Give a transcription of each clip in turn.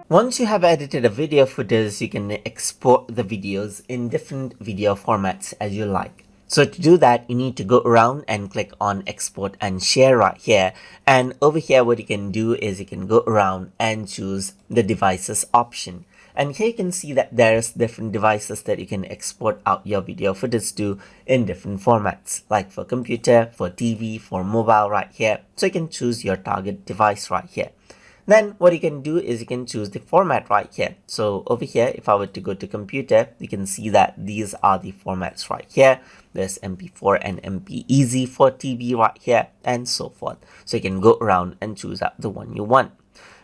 Once you have edited a video footage, you can export the videos in different video formats as you like. So to do that, you need to go around and click on export and share right here. And over here, what you can do is you can go around and choose the devices option. And here you can see that there's different devices that you can export out your video footage to in different formats, like for computer, for TV, for mobile right here. So you can choose your target device right here. Then what you can do is you can choose the format right here. So over here, if I were to go to computer, you can see that these are the formats right here. There's MP4 and MP-Easy for TV right here, and so forth. So you can go around and choose out the one you want.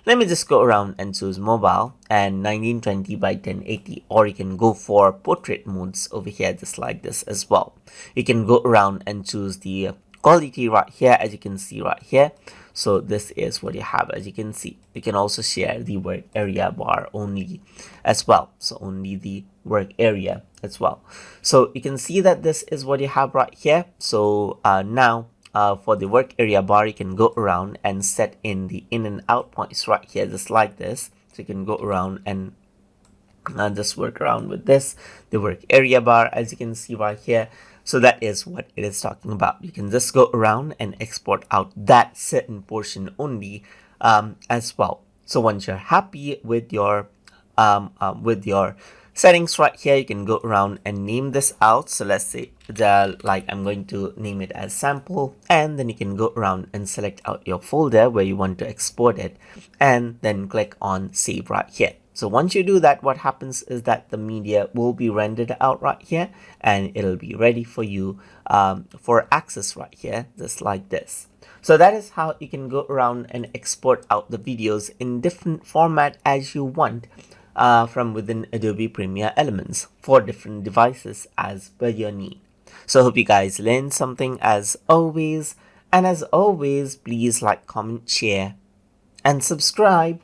Let me just go around and choose mobile and 1920 by 1080, or you can go for portrait modes over here just like this as well. You can go around and choose the quality right here, as you can see right here. So this is what you have. As you can see, you can also share the work area bar only as well, so only the work area as well. So you can see that this is what you have right here. So now for the work area bar, you can go around and set in the in and out points right here just like this. So you can go around and just work around with this, the work area bar, as you can see right here. So that is what it is talking about. You can just go around and export out that certain portion only as well. So once you're happy with your settings right here, you can go around and name this out. So let's say like I'm going to name it as sample, and then you can go around and select out your folder where you want to export it, and then click on save right here. So once you do that, what happens is that the media will be rendered out right here, and it'll be ready for you for access right here, just like this. So that is how you can go around and export out the videos in different format as you want from within Adobe Premiere Elements for different devices as per your need. So I hope you guys learned something as always. And as always, please like, comment, share, and subscribe.